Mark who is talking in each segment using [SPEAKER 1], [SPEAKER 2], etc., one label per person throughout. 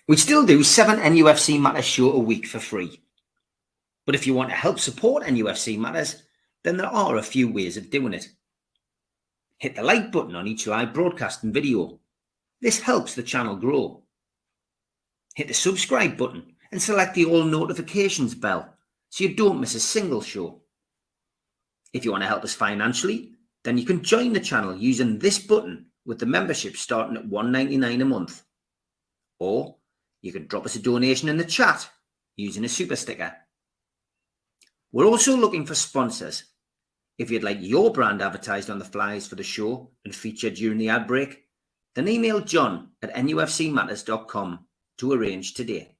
[SPEAKER 1] We still do 7 NUFC Matters show a week for free. But if you want to help support NUFC Matters, then there are a few ways of doing it. Hit the like button on each live broadcast and video. This helps the channel grow. Hit the subscribe button and select the all notifications bell so you don't miss a single show. If you want to help us financially, then you can join the channel using this button with the membership starting at $1.99 a month. Or you can drop us a donation in the chat using a super sticker. We're also looking for sponsors. If you'd like your brand advertised on the flyers for the show and featured during the ad break, then email John at nufcmatters.com to arrange today.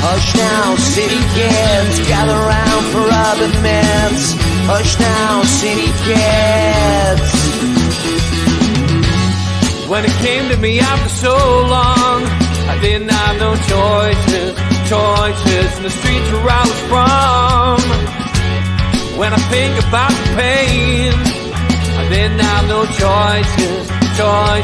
[SPEAKER 2] Hush now, city kids, gather round for rubbing mints. Hush now, city kids. When it came to me after so long, I didn't have no choices in the streets where I was from. When I think about the pain, I didn't have no choices. I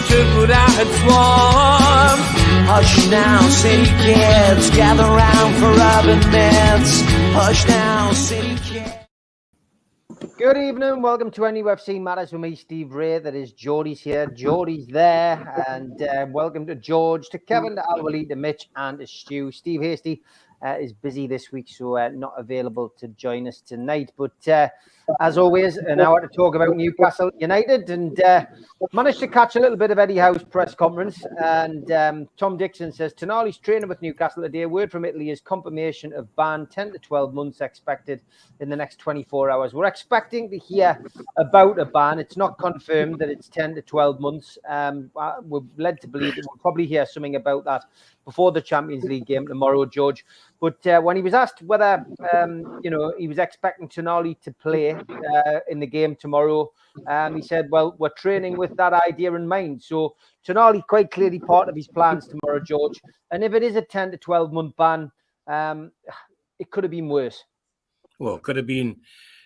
[SPEAKER 2] took what I had sworn. Hush now, city kids, gather round for rubbing mints. Hush now, city kids.
[SPEAKER 3] Good evening, welcome to NUFC Matters with me, Steve Ray. That is Geordies here, Geordies there, and welcome to George, to Kevin, to Al-Walid, to Mitch, and to Stu. Steve Hasty is busy this week, so not available to join us tonight. But as always, an hour to talk about Newcastle United, and managed to catch a little bit of Eddie Howe's press conference. And Tom Dixon says Tonali's training with Newcastle today. Word from Italy is confirmation of ban, 10 to 12 months expected in the next 24 hours. We're expecting to hear about a ban. It's not confirmed that it's 10 to 12 months. We're led to believe that we'll probably hear something about that before the Champions League game tomorrow, George. But when he was asked whether, he was expecting Tonali to play in the game tomorrow, he said, well, we're training with that idea in mind. So Tonali quite clearly part of his plans tomorrow, George. And if it is a 10 to 12 month ban, it could have been worse.
[SPEAKER 4] Well, it could have been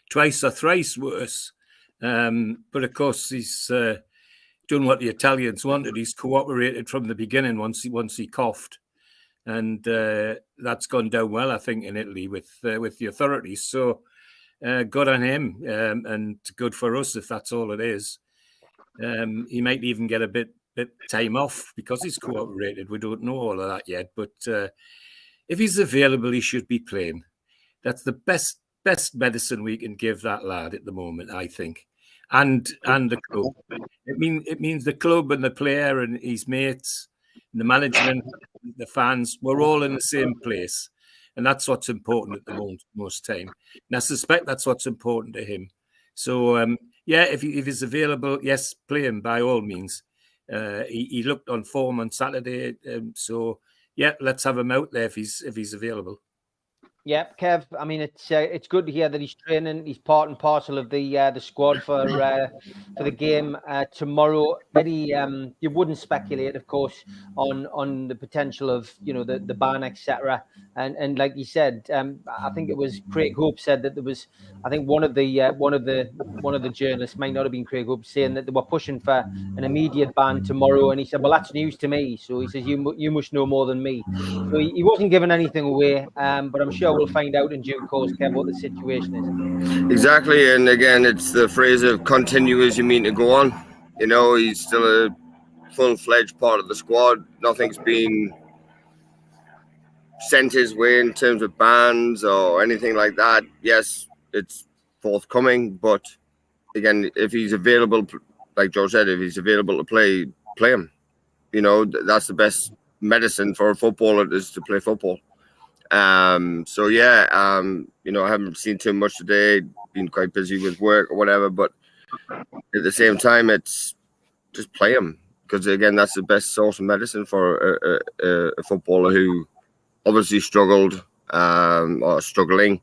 [SPEAKER 4] twice or thrice worse. But of course, he's done what the Italians wanted. He's cooperated from the beginning once he coughed. And that's gone down well, I think, in Italy with the authorities. So good on him, and good for us if that's all it is. He might even get a bit time off because he's cooperated. We don't know all of that yet. But if he's available, he should be playing. That's the best medicine we can give that lad at the moment, I think. And the club. It means the club and the player and his mates, and the management, the fans, we're all in the same place. And that's what's important at the moment, most time. And I suspect that's what's important to him. So, if he's available, yes, play him by all means. He looked on form on Saturday. Let's have him out there if he's available.
[SPEAKER 3] Yeah, Kev. I mean, it's good to hear that he's training. He's part and parcel of the squad for the game tomorrow. Eddie, you wouldn't speculate, of course, on the potential of the ban, etc. And like you said, I think it was Craig Hope said that there was. I think one of the journalists, might not have been Craig Hope, saying that they were pushing for an immediate ban tomorrow. And he said, "Well, that's news to me." So he says, "You must know more than me." So he wasn't giving anything away, but I'm sure we'll find out in due course, Kev, what the situation is.
[SPEAKER 5] Exactly, and again, it's the phrase of continue as you mean to go on. He's still a full-fledged part of the squad. Nothing's been sent his way in terms of bans or anything like that. Yes, it's forthcoming, but again, if he's available, like George said, if he's available to play him. That's the best medicine for a footballer, is to play football. I haven't seen too much today, been quite busy with work or whatever, but at the same time, it's just play him, because again, that's the best source of medicine for a footballer who obviously struggled or struggling.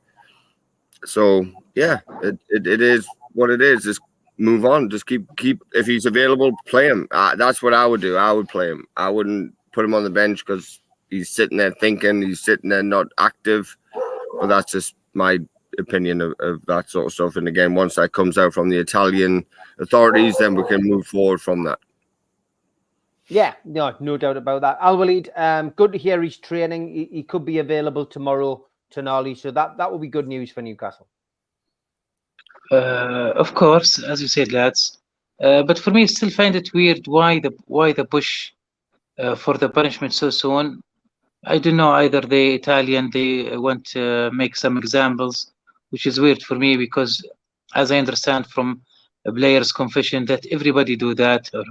[SPEAKER 5] So it is what it is. move on. Just keep. If he's available, play him. That's what I would do. I would play him. I wouldn't put him on the bench because he's sitting there thinking. He's sitting there not active. But that's just my opinion of that sort of stuff. And again, once that comes out from the Italian authorities, then we can move forward from that.
[SPEAKER 3] Yeah, no doubt about that. Al-Walid, good to hear he's training. He could be available tomorrow, Tonali. So that will be good news for Newcastle.
[SPEAKER 6] Of course, as you said, lads. But for me, I still find it weird why the push for the punishment so soon. I don't know. Either the Italian they want to make some examples, which is weird for me because, as I understand from a player's confession, that everybody do that, or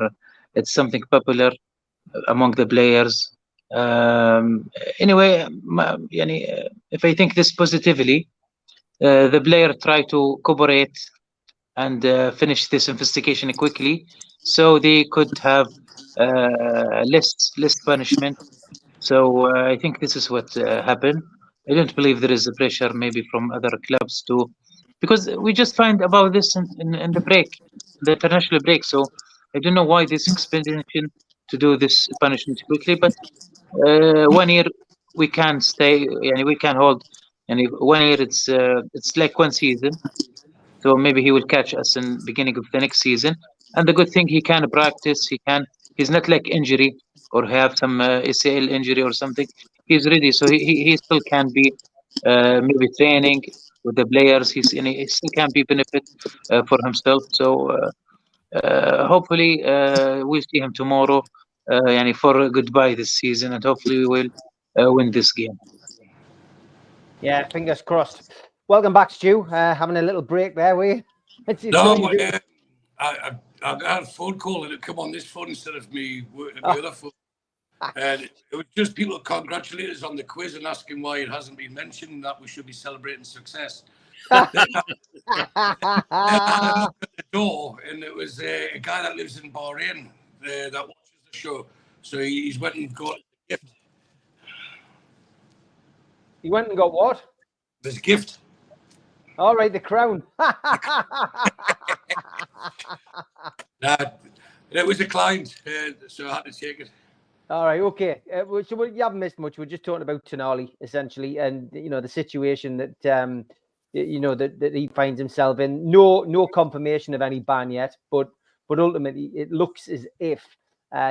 [SPEAKER 6] it's something popular among the players. Anyway, if I think this positively, the player try to cooperate and finish this investigation quickly, so they could have less punishment. So I think this is what happened. I don't believe there is a pressure maybe from other clubs too, because we just find about this in the break, the international break. So I don't know why this expedition to do this punishment quickly, but 1 year we can stay, and we can hold, and 1 year it's like 1 season. So maybe he will catch us in beginning of the next season. And the good thing, he can practice. He's not like injury or have some ACL injury or something. He's ready, so he still can be maybe training with the players. He still can be benefit for himself. So hopefully we'll see him tomorrow. For goodbye this season, and hopefully we will win this game.
[SPEAKER 3] Yeah, fingers crossed. Welcome back, Stu. Having a little break there, were you?
[SPEAKER 7] No, I got a phone call and it come on this phone instead of me working the other phone. And it was just people congratulating us on the quiz and asking why it hasn't been mentioned that we should be celebrating success. Then I looked at the door and it was a guy that lives in Bahrain that watches the show. So he's went and got a gift.
[SPEAKER 3] He went and got what?
[SPEAKER 7] There's a gift.
[SPEAKER 3] All right, the crown.
[SPEAKER 7] It was declined, so I had to take it.
[SPEAKER 3] All right, okay. So you haven't missed much. We're just talking about Tonali, essentially, and the situation that that he finds himself in. No confirmation of any ban yet, but ultimately it looks as if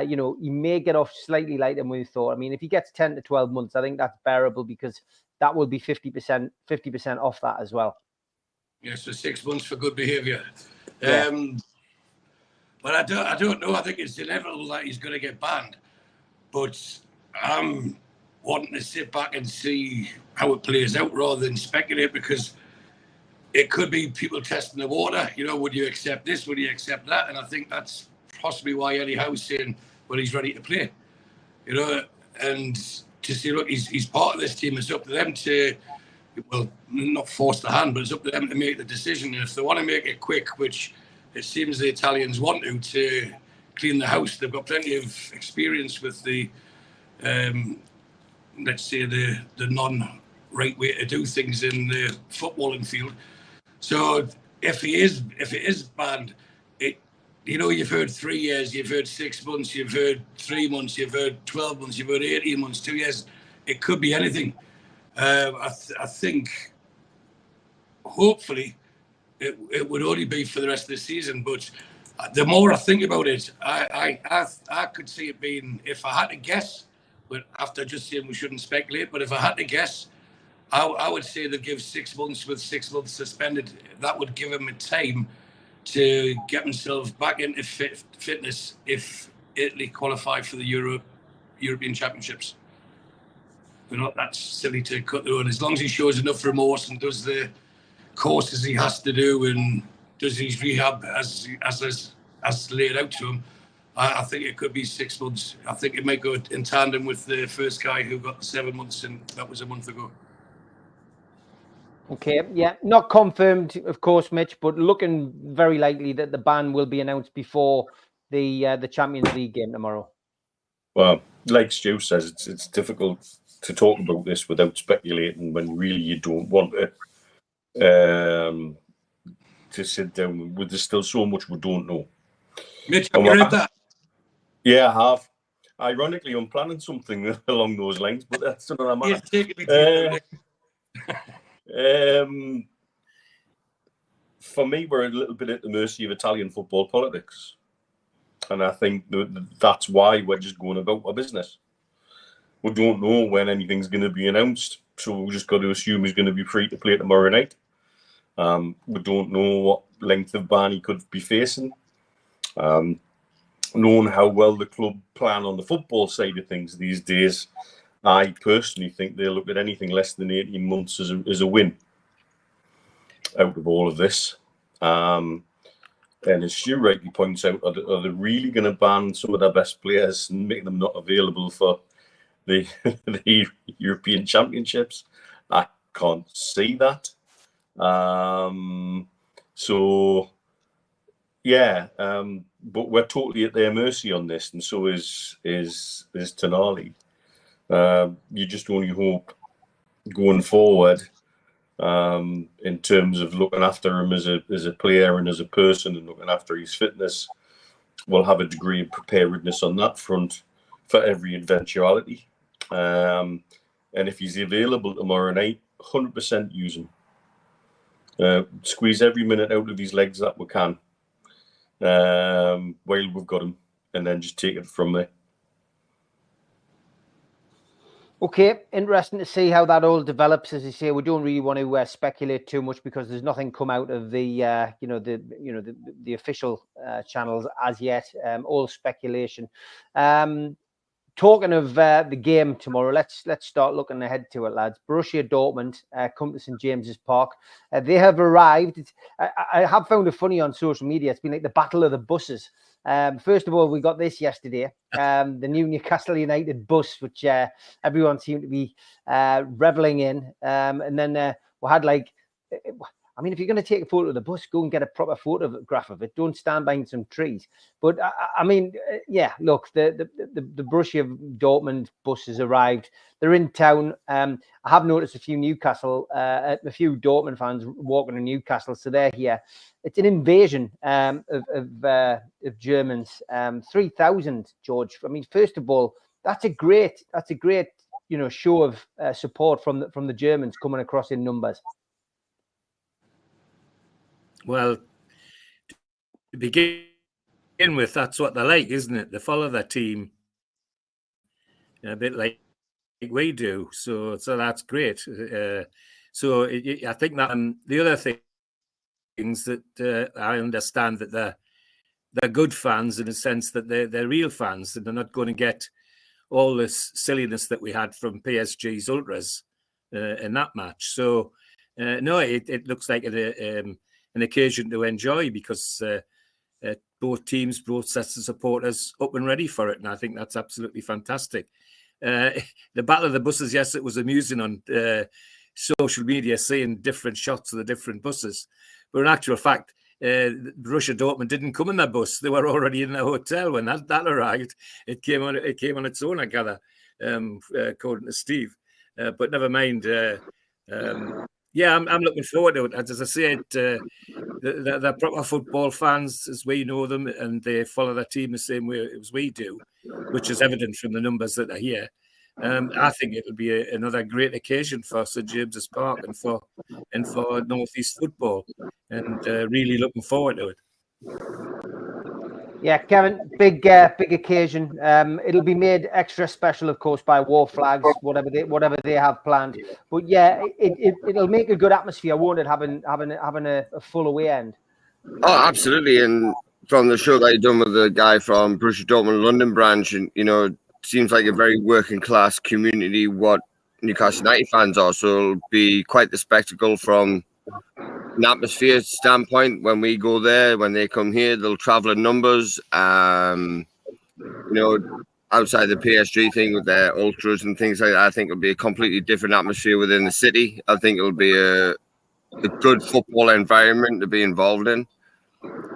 [SPEAKER 3] he may get off slightly later than we thought. I mean, if he gets 10 to 12 months, I think that's bearable because that will be 50% off that as well.
[SPEAKER 7] Yeah, so 6 months for good behaviour.
[SPEAKER 3] Yeah.
[SPEAKER 7] But I don't know. I think it's inevitable that he's going to get banned. But I'm wanting to sit back and see how it plays out rather than speculate, because it could be people testing the water. Would you accept this? Would you accept that? And I think that's possibly why Eddie Howe's saying, well, he's ready to play. And to say, look, he's part of this team. It's up to them to, well, not force the hand, but it's up to them to make the decision. And if they want to make it quick, which it seems the Italians want to clean the house, they've got plenty of experience with the, let's say, the non-right way to do things in the footballing field. So if it is banned, you've heard 3 years, you've heard 6 months, you've heard 3 months, you've heard 12 months, you've heard 18 months, 2 years. It could be anything. I think, hopefully, it would only be for the rest of the season. But the more I think about it, I could see it being, if I had to guess, but after just saying we shouldn't speculate, but if I had to guess, I would say they'd give 6 months with 6 months suspended. That would give him a time to get themselves back into fitness if Italy qualify for the European Championships. We're not that silly to cut through, and as long as he shows enough remorse and does the courses he has to do and does his rehab as laid out to him, I think it could be 6 months. I think it might go in tandem with the first guy who got 7 months, and that was a month ago.
[SPEAKER 3] Okay, yeah, not confirmed, of course, Mitch, but looking very likely that the ban will be announced before the Champions League game tomorrow.
[SPEAKER 4] Well, like Stu says, it's difficult to talk about this without speculating when really you don't want to.
[SPEAKER 8] to sit down with. There's still so much we don't know.
[SPEAKER 7] Mitch, have you read that?
[SPEAKER 8] Yeah, I have. Ironically, I'm planning something along those lines, but that's another matter. For me, we're a little bit at the mercy of Italian football politics. And I think that's why we're just going about our business. We don't know when anything's going to be announced, so we just got to assume he's going to be free to play tomorrow night. We don't know what length of ban he could be facing. Knowing how well the club plan on the football side of things these days, I personally think they'll look at anything less than 18 months as a win out of all of this. And as Stu rightly points out, are they really going to ban some of their best players and make them not available for the European Championships? I can't see that. But we're totally at their mercy on this, and so is Tonali. You just only hope going forward, in terms of looking after him as a player and as a person, and looking after his fitness, we'll have a degree of preparedness on that front for every eventuality. And if he's available tomorrow night, 100% use him. Squeeze every minute out of his legs that we can. While we've got him, and then just take it from there.
[SPEAKER 3] Okay, interesting to see how that all develops. As you say, we don't really want to speculate too much because there's nothing come out of the official channels as yet. All speculation. Talking of the game tomorrow, let's start looking ahead to it, lads. Borussia Dortmund come to St James's Park. They have arrived. I have found it funny on social media. It's been like the battle of the buses. First of all, we got this yesterday, the new Newcastle United bus, which everyone seemed to be reveling in. And then we had if you're going to take a photo of the bus, go and get a proper photograph of it. Don't stand behind some trees. But look, the Borussia Dortmund bus has arrived. They're in town. I have noticed a few Dortmund fans walking to Newcastle, so they're here. It's an invasion of Germans. 3,000, George. I mean, first of all, that's a great show of support from the Germans coming across in numbers.
[SPEAKER 4] Well, to begin with, that's what they're like, isn't it? They follow their team a bit like we do. So that's great. I think that the other things that I understand that they're good fans in the sense that they're real fans and they're not going to get all this silliness that we had from PSG's ultras in that match. So no, it looks like an occasion to enjoy because both teams, both sets of supporters up and ready for it. And I think that's absolutely fantastic. The battle of the buses, yes, it was amusing on social media, seeing different shots of the different buses. But in actual fact, Borussia Dortmund didn't come in their bus. They were already in the hotel when that arrived. It came on its own, I gather, according to Steve. But never mind. I'm looking forward to it. As I said, they're proper football fans as we know them, and they follow their team the same way as we do, which is evident from the numbers that are here. I think it'll be another great occasion for St James's Park and for North East football, and really looking forward to it.
[SPEAKER 3] Yeah, Kevin, big occasion. It'll be made extra special, of course, by War Flags, whatever they have planned. But yeah, it'll make a good atmosphere, won't it? Having a full away end.
[SPEAKER 5] Oh, absolutely. And from the show that you've done with the guy from Borussia Dortmund London branch, and it seems like a very working class community. What Newcastle United fans are, so it'll be quite the spectacle from an atmosphere standpoint. When we go there, when they come here, they'll travel in numbers. Outside the PSG thing with their ultras and things like that, I think it'll be a completely different atmosphere within the city. I think it'll be a good football environment to be involved in.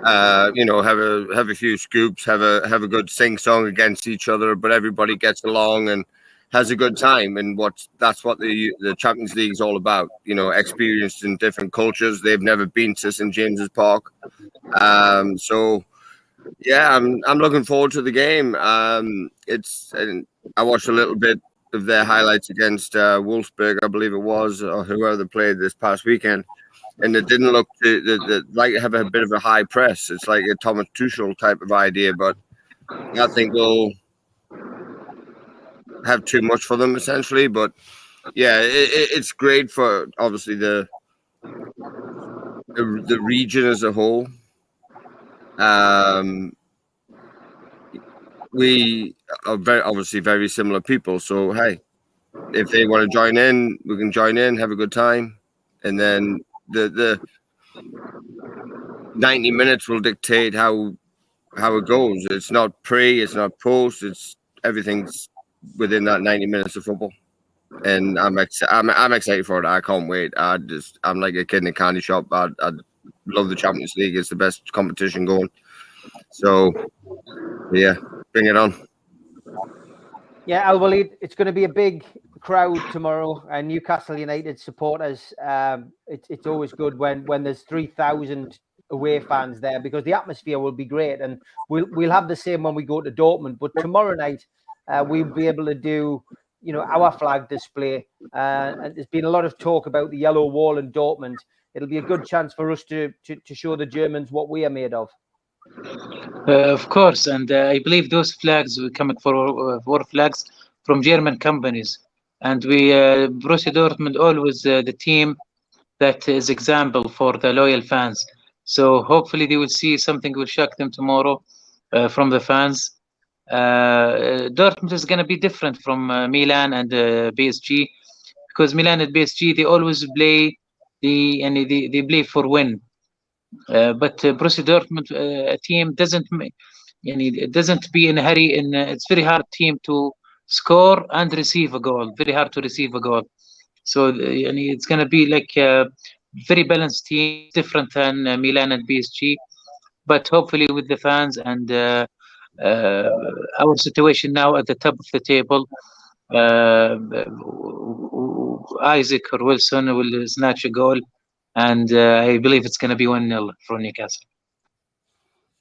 [SPEAKER 5] Have a few scoops, have a good sing song against each other, but everybody gets along and has a good time, and that's what the Champions League is all about. You know, experienced in different cultures. They've never been to St James's Park, so yeah, I'm looking forward to the game. And I watched a little bit of their highlights against Wolfsburg, I believe it was, or whoever they played this past weekend, and it didn't look like have a bit of a high press. It's like a Thomas Tuchel type of idea, but I think we'll have too much for them essentially. But yeah, it's great for obviously the region as a whole. We are very similar people, so hey, if they want to join in, we can join in, have a good time, and then the 90 minutes will dictate how it goes. It's not pre, it's not post, it's everything's within that 90 minutes of football, and I'm excited for it. I can't wait. I'm like a kid in a candy shop. I love the Champions League. It's the best competition going. So yeah, bring it on.
[SPEAKER 3] Yeah, Al Walid, it's going to be a big crowd tomorrow, and Newcastle United supporters. It's always good when there's 3,000 away fans there, because the atmosphere will be great, and we'll have the same when we go to Dortmund. But tomorrow night, we'll be able to do, you know, our flag display. And there's been a lot of talk about the yellow wall in Dortmund. It'll be a good chance for us to show the Germans what we are made of.
[SPEAKER 6] Of course, and I believe those flags will come for flags from German companies, and we Borussia Dortmund always the team that is example for the loyal fans. So hopefully they will see something will shock them tomorrow from the fans. Dortmund is going to be different from Milan and PSG, because Milan and PSG they always play they play for win. But Borussia Dortmund, a team doesn't be in a hurry. And it's very hard team to score and receive a goal. Very hard to receive a goal. So it's going to be like a very balanced team, different than Milan and PSG. But hopefully with the fans and our situation now at the top of the table, Isaac or Wilson will snatch a goal. And I believe it's going to be 1-0 for Newcastle.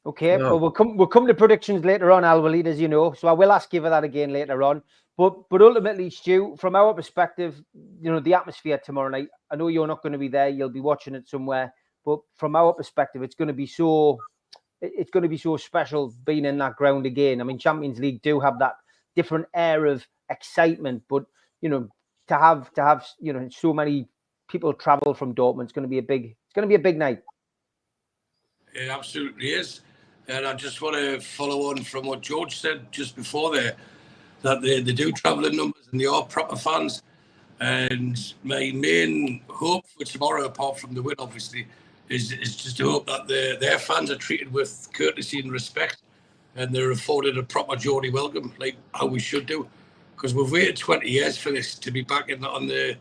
[SPEAKER 3] Okay, well, we'll come to predictions later on, Al Walid, as you know. So I will ask you for that again later on. But ultimately, Stu, from our perspective, you know, the atmosphere tomorrow night, I know you're not going to be there. You'll be watching it somewhere. But from our perspective, it's going to be so special being in that ground again. I mean, Champions League do have that different air of excitement, but you know, to have you know, so many people travel from Dortmund, it's going to be a big night.
[SPEAKER 7] It absolutely is. And I just want to follow on from what George said just before there, that they do travel in numbers and they are proper fans. And my main hope for tomorrow, apart from the win, obviously, is just to hope that their fans are treated with courtesy and respect, and they're afforded a proper Geordie welcome, like how we should do. Because we've waited 20 years for this, to be back in the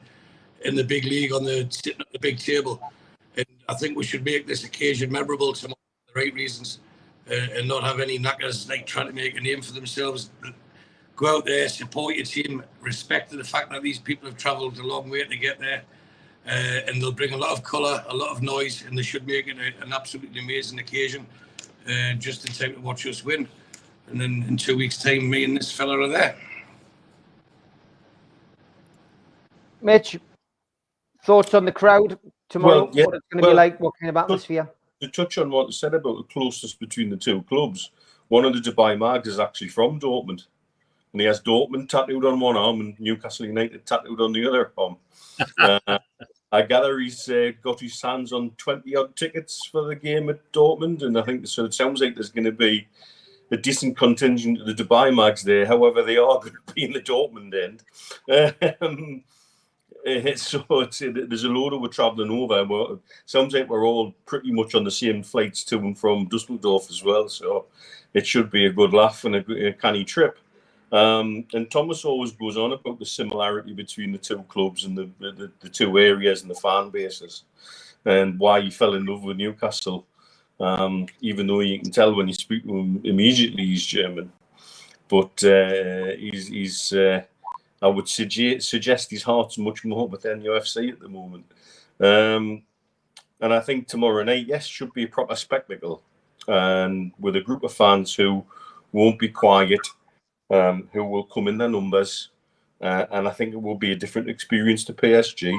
[SPEAKER 7] big league, sitting at the big table. And I think we should make this occasion memorable tomorrow for the right reasons, and not have any knackers like trying to make a name for themselves. Go out there, support your team, respect the fact that these people have travelled a long way to get there, and they'll bring a lot of colour, a lot of noise, and they should make it an absolutely amazing occasion, just in time to watch us win. And then in 2 weeks' time, me and this fella are there.
[SPEAKER 3] Mitch, thoughts on the crowd tomorrow?
[SPEAKER 8] Well, yeah,
[SPEAKER 3] what it's going to be like? What kind of atmosphere?
[SPEAKER 8] To touch on what I said about the closeness between the two clubs, one of the Dubai Mags is actually from Dortmund, and he has Dortmund tattooed on one arm and Newcastle United tattooed on the other arm. I gather he's got his hands on 20-odd tickets for the game at Dortmund, and I think so. It sounds like there's going to be a decent contingent of the Dubai Mags there. However, they are going to be in the Dortmund end. So there's a load of we're travelling over. Sounds like we're all pretty much on the same flights to and from Dusseldorf as well. So it should be a good laugh and a canny trip. And Thomas always goes on about the similarity between the two clubs and the two areas and the fan bases, and why he fell in love with Newcastle. Even though you can tell when you speak to him immediately he's German, but he's I would suggest his heart's much more with NUFC at the moment. And I think tomorrow night, yes, should be a proper spectacle. And with a group of fans who won't be quiet, who will come in their numbers. And I think it will be a different experience to PSG.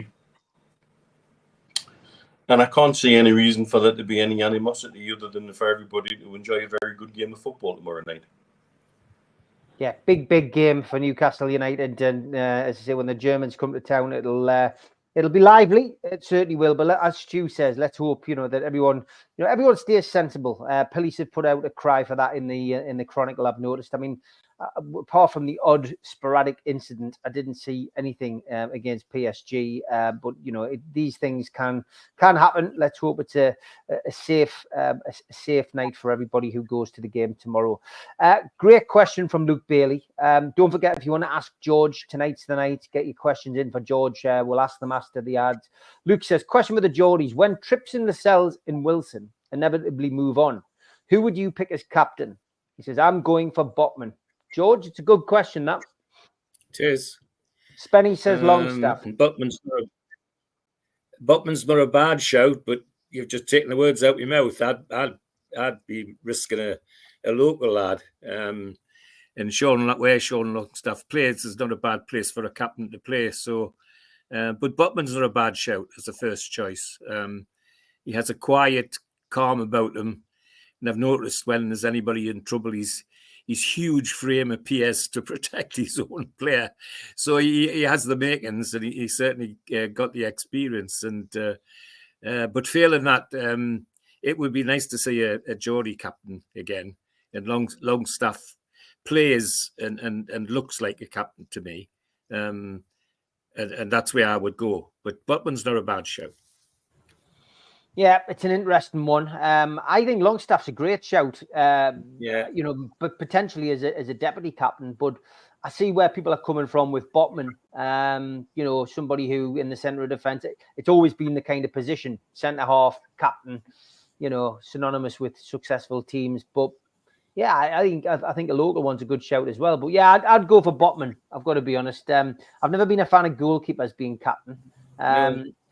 [SPEAKER 8] And I can't see any reason for there to be any animosity other than for everybody to enjoy a very good game of football tomorrow night.
[SPEAKER 3] Yeah, big game for Newcastle United, and as I say, when the Germans come to town, it'll be lively. It certainly will. But as Stu says, let's hope that everyone stays sensible. Police have put out a cry for that in the Chronicle. I've noticed. I mean, apart from the odd sporadic incident, I didn't see anything against PSG. But these things can happen. Let's hope it's a safe night for everybody who goes to the game tomorrow. Great question from Luke Bailey. Don't forget, if you want to ask George, tonight's the night. Get your questions in for George. We'll ask them after the ads. Luke says, question for the Geordies: when Trips and Lascelles and Wilson inevitably move on, who would you pick as captain? He says, I'm going for Botman. George, it's a good question, that.
[SPEAKER 4] It is.
[SPEAKER 3] Spenny says Longstaff.
[SPEAKER 4] Botman's not a bad shout, but you've just taken the words out of your mouth. I'd be risking a local lad. And Sean Longstaff plays is not a bad place for a captain to play. So, but Botman's not a bad shout as a first choice. He has a quiet calm about him. And I've noticed when there's anybody in trouble, his huge frame appears to protect his own player. So he has the makings, and he certainly got the experience. And but failing that, it would be nice to see a Geordie captain again. And Longstaff plays and looks like a captain to me. And that's where I would go. But Botman's not a bad shout.
[SPEAKER 3] Yeah, it's an interesting one. I think Longstaff's a great shout. But potentially as a deputy captain. But I see where people are coming from with Botman. Somebody who in the centre of defence. It's always been the kind of position, centre half, captain. Synonymous with successful teams. But yeah, I think a local one's a good shout as well. But yeah, I'd go for Botman. I've got to be honest. I've never been a fan of goalkeepers being captain.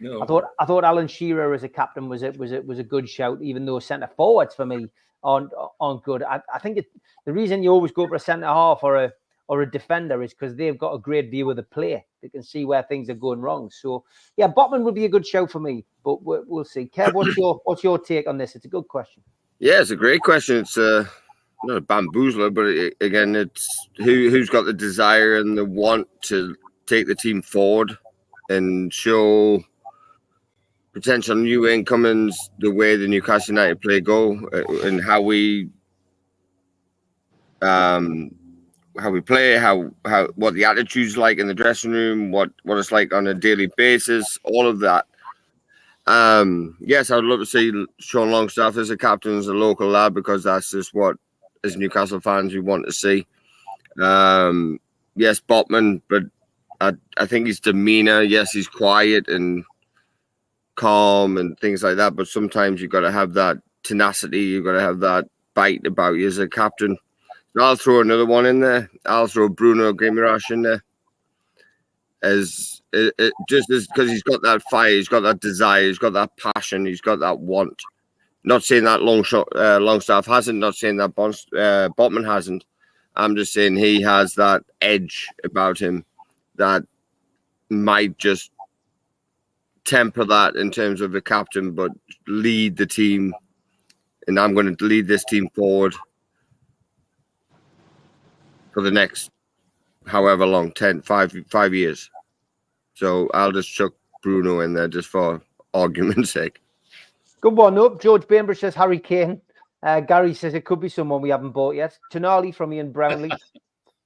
[SPEAKER 3] No. I thought Alan Shearer as a captain was a good shout, even though centre forwards for me aren't good. I think the reason you always go for a centre half or a defender is because they've got a great view of the play. They can see where things are going wrong. So yeah, Botman would be a good shout for me, but we'll see. Kev, what's your take on this? It's a good question.
[SPEAKER 5] Yeah, it's a great question. It's not a bamboozler, but again, it's who's got the desire and the want to take the team forward and show potential new incomings the way the Newcastle United play go, and how we play, how what the attitude's like in the dressing room, what it's like on a daily basis, all of that. Yes, I would love to see Sean Longstaff as a captain, as a local lad, because that's just what, as Newcastle fans, we want to see. Yes, Botman, but I think his demeanour, yes, he's quiet and calm and things like that, but sometimes you've got to have that tenacity, you've got to have that bite about you as a captain. So I'll throw another one in there. I'll throw Bruno Guimaraes in there. Just because he's got that fire, he's got that desire, he's got that passion, he's got that want. Not saying that Longstaff hasn't, not saying that Botman hasn't. I'm just saying he has that edge about him that might just temper that in terms of the captain, but lead the team. And I'm going to lead this team forward for the next however long, 5 years. So I'll just chuck Bruno in there just for argument's sake.
[SPEAKER 3] Good one up. George Bainbridge says Harry Kane. Gary says it could be someone we haven't bought yet. Tonali from Ian Brownlee.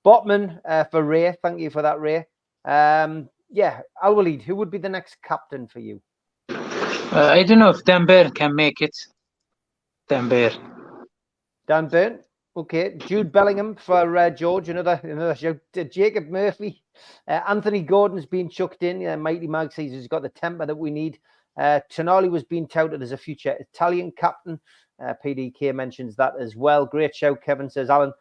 [SPEAKER 3] Botman for Ray. Thank you for that, Ray. Al-Walid, who would be the next captain for you?
[SPEAKER 6] I don't know if Dan Burn can make it. Dan Burn.
[SPEAKER 3] Okay. Jude Bellingham for George. Another shout. Jacob Murphy. Anthony Gordon's been chucked in. Mighty Mag says he's got the temper that we need. Tonali was being touted as a future Italian captain. PDK mentions that as well. Great shout, Kevin, says Alan.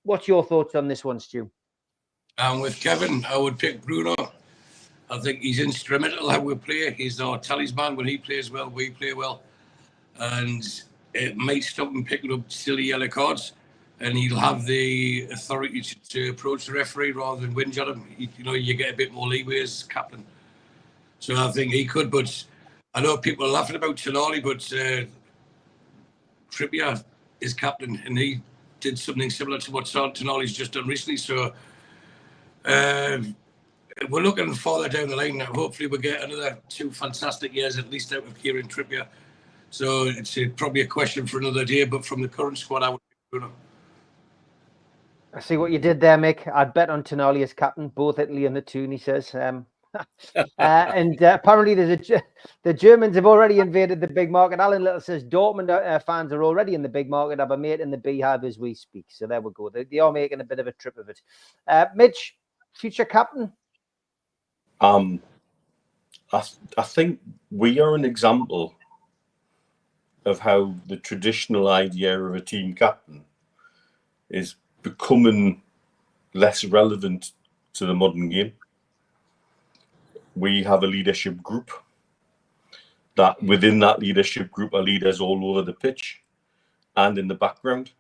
[SPEAKER 3] What's your thoughts on this one, Stu?
[SPEAKER 7] And with Kevin, I would pick Bruno. I think he's instrumental how we play. He's our talisman. When he plays well, we play well. And it might stop him picking up silly yellow cards. And he'll have the authority to approach the referee rather than whinge at him. You get a bit more leeway as captain. So I think he could. But I know people are laughing about Tonali, but Trippier is captain, and he did something similar to what Tonali's just done recently. So we're looking farther down the line now. Hopefully we'll get another 2 fantastic years at least out of Kieran Trippier. So it's probably a question for another day, but from the current squad, I would pick Bruno.
[SPEAKER 3] I see what you did there, Mick. I'd bet on Tonali as captain, both Italy and the Toon, he says. Apparently the Germans have already invaded the big market. Alan Little says Dortmund fans are already in the big market. Have a mate in the beehive as we speak. So there we go. They are making a bit of a trip of it. Mitch, future captain?
[SPEAKER 8] I think we are an example of how the traditional idea of a team captain is becoming less relevant to the modern game. We have a leadership group that within that leadership group are leaders all over the pitch and in the background.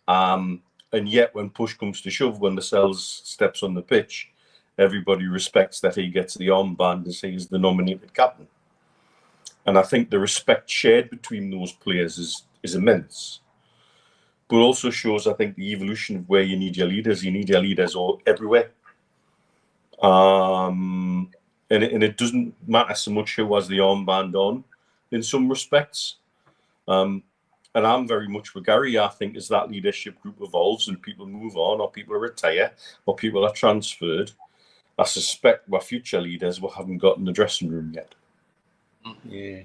[SPEAKER 8] And yet when push comes to shove, when the Lascelles steps on the pitch, everybody respects that he gets the armband as he is the nominated captain. And I think the respect shared between those players is immense. But also shows, I think, the evolution of where you need your leaders. You need your leaders all everywhere. And it doesn't matter so much who has the armband on in some respects. And I'm very much with Gary. I think as that leadership group evolves and people move on or people retire or people are transferred, I suspect our future leaders will haven't got in the dressing room yet.
[SPEAKER 4] Yeah.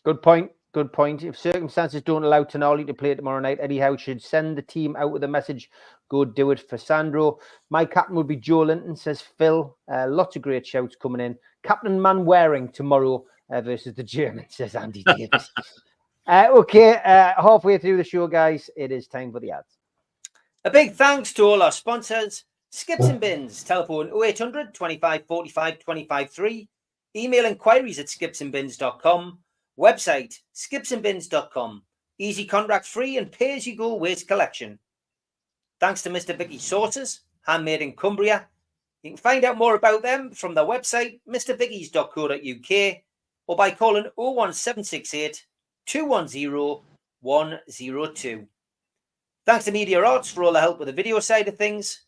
[SPEAKER 3] Good point. Good point. If circumstances don't allow Tonali to play tomorrow night, Eddie Howe should send the team out with a message. Go do it for Sandro. My captain would be Joe Linton, says Phil. Lots of great shouts coming in. Captain Manwaring tomorrow versus the Germans, says Andy Davis. Okay, halfway through the show, guys, it is time for the ads.
[SPEAKER 1] A big thanks to all our sponsors. Skips and Bins, telephone 0800 25 45 25 3. Email inquiries at skipsandbins.com. Website skipsandbins.com. Easy contract free and pay as you go waste collection. Thanks to Mr. Vicky Sauces, handmade in Cumbria. You can find out more about them from their website mrvickies.co.uk or by calling 01768 210 102. Thanks to Media Arts for all the help with the video side of things.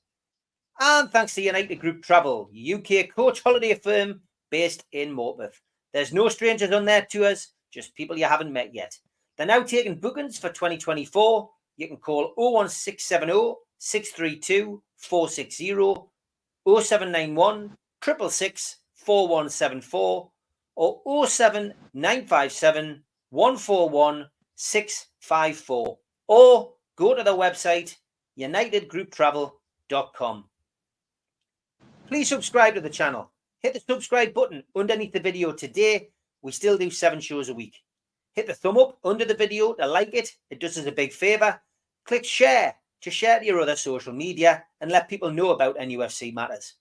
[SPEAKER 1] And thanks to United Group Travel, UK coach holiday firm based in Morpeth. There's no strangers on their tours, just people you haven't met yet. They're now taking bookings for 2024. You can call 01670 632 460, 0791 666 4174 or 07957 141 654 or go to the website unitedgrouptravel.com. Please subscribe to the channel. Hit the subscribe button underneath the video today. We still do 7 shows a week. Hit the thumb up under the video to like it. It does us a big favour. Click share to share to your other social media and let people know about NUFC Matters.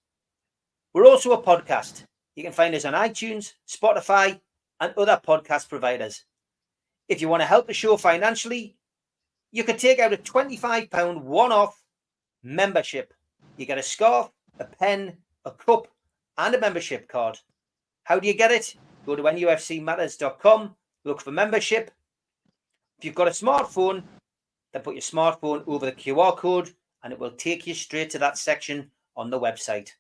[SPEAKER 1] We're also a podcast. You can find us on iTunes, Spotify and other podcast providers. If you want to help the show financially, you can take out a £25 one-off membership. You get a scarf, a pen, a cup and a membership card. How do you get it? Go to nufcmatters.com, look for membership. If you've got a smartphone, then put your smartphone over the QR code and it will take you straight to that section on the website.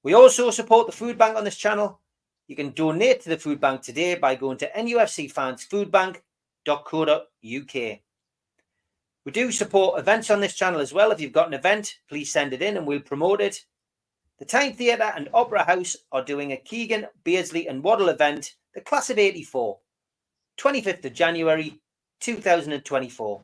[SPEAKER 1] We also support the food bank on this channel. You can donate to the food bank today by going to nufcfansfoodbank.co.uk. We do support events on this channel as well. If you've got an event, please send it in and we'll promote it. The Tyne Theatre and Opera House are doing a Keegan, Beardsley and Waddle event, the Class of 84, 25th of January 2024.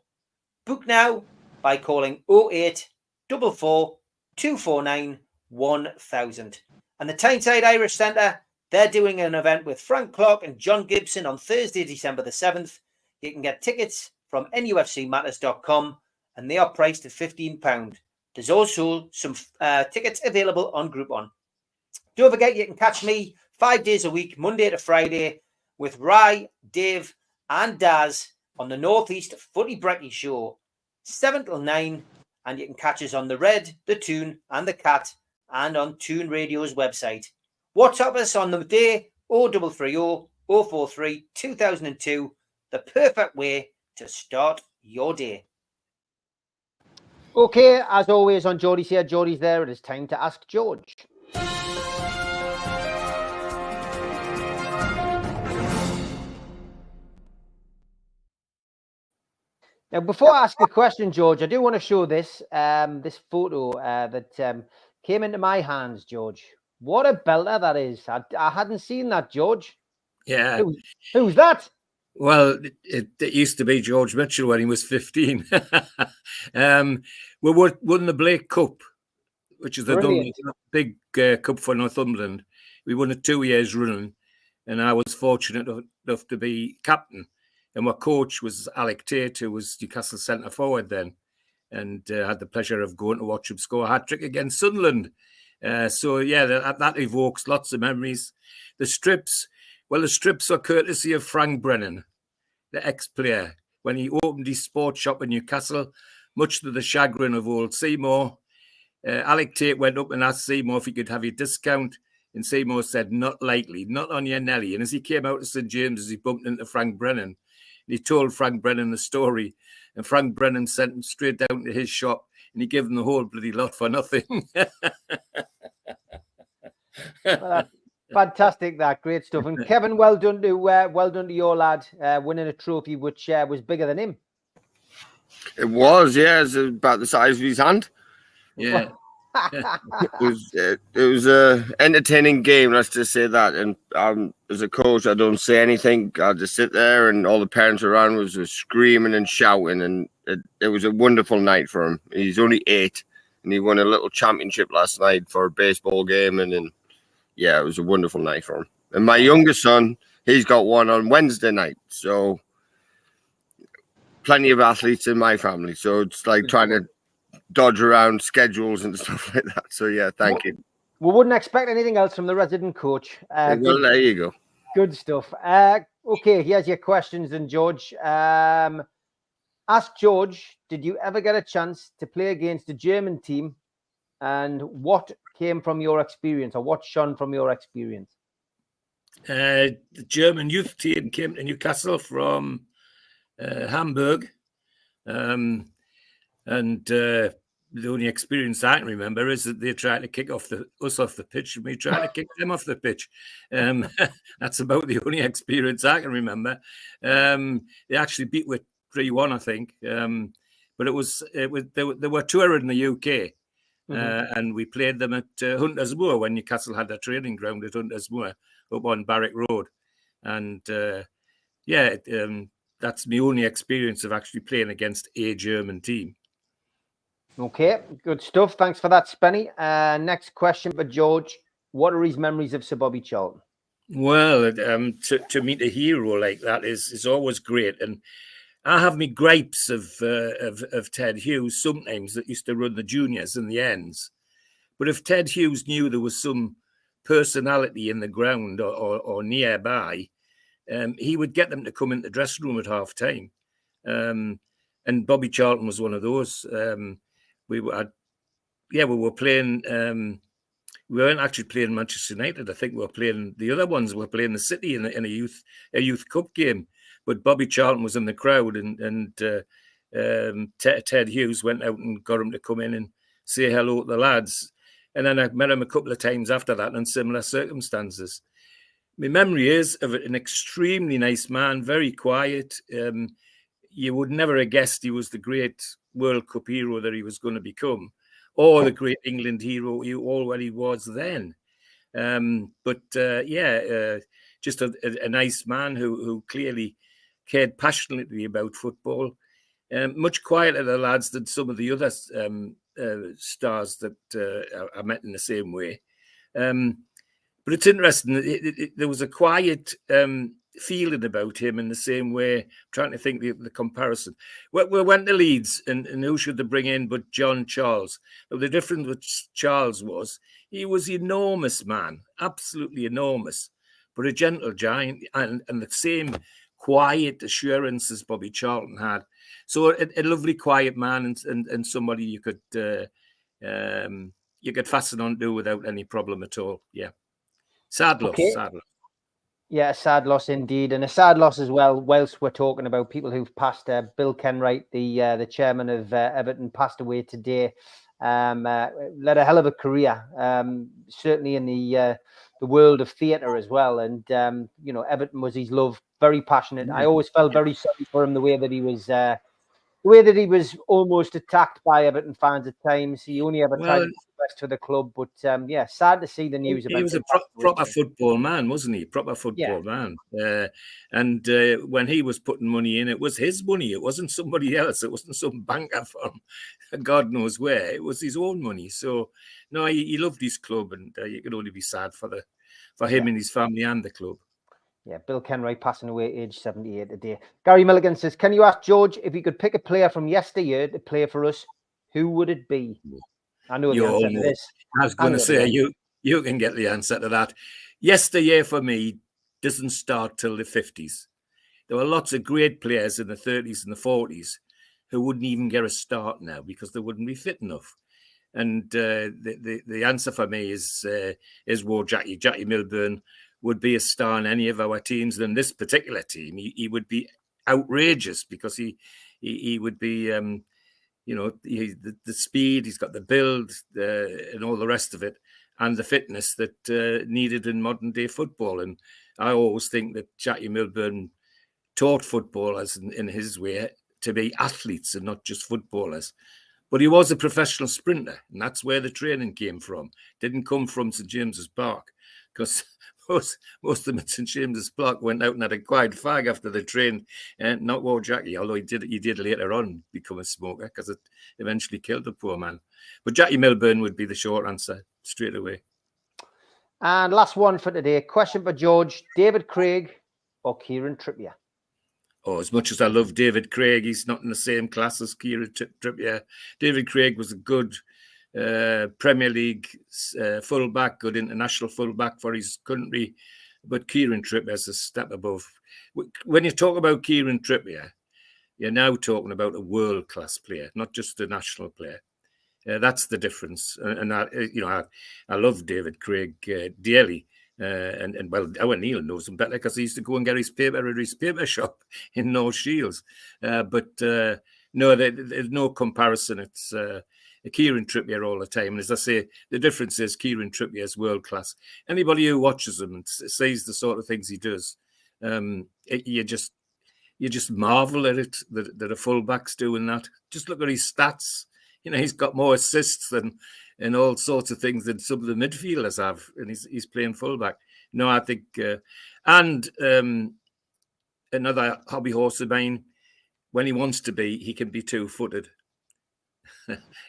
[SPEAKER 1] Book now by calling 0844 249 1000. And the Tyneside Irish Centre, they're doing an event with Frank Clark and John Gibson on Thursday, December the 7th. You can get tickets from nufcmatters.com and they are priced at £15. There's also some tickets available on Groupon. Don't forget, you can catch me 5 days a week, Monday to Friday, with Rye, Dave, and Daz on the Northeast Footy Brekkie Show, 7 till 9. And you can catch us on the Red, the Toon, and the Cat, and on Toon Radio's website. WhatsApp us on the day 0330 043 2002, the perfect way to start your day.
[SPEAKER 3] Okay, as always on Geordies here, Geordies there, it is time to ask George. Now, before I ask the question, George, I do want to show this this photo that came into my hands, George. What a belter that is. I hadn't seen that, George.
[SPEAKER 4] Yeah.
[SPEAKER 3] Who's that?
[SPEAKER 4] Well, it used to be George Mitchell when he was 15. We won the Blake Cup, which is the big cup for Northumberland. We won it 2 years running, and I was fortunate enough to be captain. And my coach was Alec Tate, who was Newcastle centre forward then, and had the pleasure of going to watch him score a hat-trick against Sunderland. So, yeah, that evokes lots of memories. The strips are courtesy of Frank Brennan, the ex-player, when he opened his sports shop in Newcastle, much to the chagrin of old Seymour. Alec Tate went up and asked Seymour if he could have a discount, and Seymour said, not likely, not on your Nelly. And as he came out of St. James's, he bumped into Frank Brennan. He told Frank Brennan the story, and Frank Brennan sent him straight down to his shop, and he gave him the whole bloody lot for nothing.
[SPEAKER 3] Well, fantastic, that great stuff. And Kevin, well done to your lad winning a trophy which was bigger than him.
[SPEAKER 5] It was, yeah, it's about the size of his hand.
[SPEAKER 4] Yeah.
[SPEAKER 5] It was a entertaining game, let's just say that. And as a coach, I don't say anything. I just sit there, and all the parents around was screaming and shouting, and it was a wonderful night for him. He's only 8, and he won a little championship last night for a baseball game, and yeah, it was a wonderful night for him. And my youngest son, he's got one on Wednesday night, so plenty of athletes in my family. So it's like trying to dodge around schedules and stuff like that. So yeah, thank you.
[SPEAKER 3] We wouldn't expect anything else from the resident coach.
[SPEAKER 5] Well, there you go.
[SPEAKER 3] Good stuff. Okay, here's your questions then, George. Ask George, did you ever get a chance to play against a German team, and what came from your experience, or what shone from your experience?
[SPEAKER 4] The German youth team came to Newcastle from Hamburg, and the only experience I can remember is that they tried to kick us off the pitch, and we tried to kick them off the pitch. That's about the only experience I can remember. They actually beat with 3-1, I think. But they were touring in the UK, and we played them at Hunters Moor when Newcastle had their training ground at Hunters Moor up on Barrack Road. And that's my only experience of actually playing against a German team.
[SPEAKER 3] Okay, good stuff. Thanks for that, Spenny. Next question for George. What are his memories of Sir Bobby Charlton?
[SPEAKER 4] Well, to meet a hero like that is always great. And I have my gripes of Ted Hughes sometimes, that used to run the juniors and the ends. But if Ted Hughes knew there was some personality in the ground or nearby, he would get them to come in the dressing room at half time. And Bobby Charlton was one of those. We were playing. We weren't actually playing Manchester United. I think we were playing the other ones. We were playing the City in a youth cup game. But Bobby Charlton was in the crowd, and Ted Hughes went out and got him to come in and say hello to the lads. And then I met him a couple of times after that in similar circumstances. My memory is of an extremely nice man, very quiet. You would never have guessed he was the great World Cup hero that he was going to become, or the great England hero he already was then. Just a nice man who clearly cared passionately about football. Much quieter, the lads, than some of the other stars that I met in the same way. But it's interesting. There was a quiet feeling about him in the same way. I'm trying to think the comparison. We went to Leeds, and who should they bring in but John Charles? But the difference with Charles was he was enormous man, absolutely enormous, but a gentle giant, and the same quiet assurance as Bobby Charlton had. So a lovely, quiet man, and somebody you could fasten on to without any problem at all. Yeah, sad loss.
[SPEAKER 3] Okay.
[SPEAKER 4] Sad loss.
[SPEAKER 3] Yeah, a sad loss indeed, and a sad loss as well. Whilst we're talking about people who've passed, Bill Kenwright, the chairman of Everton, passed away today. Led a hell of a career, certainly in the world of theatre as well. And you know, Everton was his love, very passionate. I always felt very sorry for him, the way that he was almost attacked by Everton fans at times. He only ever tried to do the best for the club, but yeah, sad to see the news about.
[SPEAKER 4] He was a proper football man, wasn't he? Proper football man. And when he was putting money in, it was his money. It wasn't somebody else. It wasn't some banker from God knows where. It was his own money. So no, he loved his club, and you could only be sad for him and his family and the club.
[SPEAKER 3] Yeah, Bill Kenwright passing away age 78 today. Gary Milligan says, can you ask George if he could pick a player from yesteryear to play for us? Who would it be? I know the answer to this.
[SPEAKER 4] I was going to say, you can get the answer to that. Yesteryear for me doesn't start till the 50s. There were lots of great players in the 30s and the 40s who wouldn't even get a start now because they wouldn't be fit enough. And the answer for me is Jackie Milburn would be a star in any of our teams. Than this particular team, he would be outrageous because he would be, the speed, he's got the build and all the rest of it, and the fitness that needed in modern day football. And I always think that Jackie Milburn taught footballers in his way to be athletes and not just footballers. But he was a professional sprinter, and that's where the training came from. Didn't come from St James's Park, because most of them at St James's Park went out and had a quiet fag after they trained, and not War Jackie, although he did later on become a smoker because it eventually killed the poor man. But Jackie Milburn would be the short answer straight away.
[SPEAKER 3] And last one for today. Question for George: David Craig or Kieran Trippier?
[SPEAKER 4] Oh, as much as I love David Craig, he's not in the same class as Kieran Trippier. David Craig was a good Premier League fullback, good international fullback for his country, but Kieran Trippier is a step above. When you talk about Kieran Trippier, you're now talking about a world-class player, not just a national player. That's the difference. And I love David Craig dearly. And well, our Neil knows him better because he used to go and get his paper at his paper shop in North Shields. But no, there's no comparison. It's Kieran Trippier all the time. And as I say, the difference is Kieran Trippier is world class. Anybody who watches him and sees the sort of things he does, you just marvel at it that a fullback's doing that. Just look at his stats. You know, he's got more assists and all sorts of things that some of the midfielders have, and he's playing fullback. No, I think, and another hobby horse of mine, when he wants to be, he can be two-footed.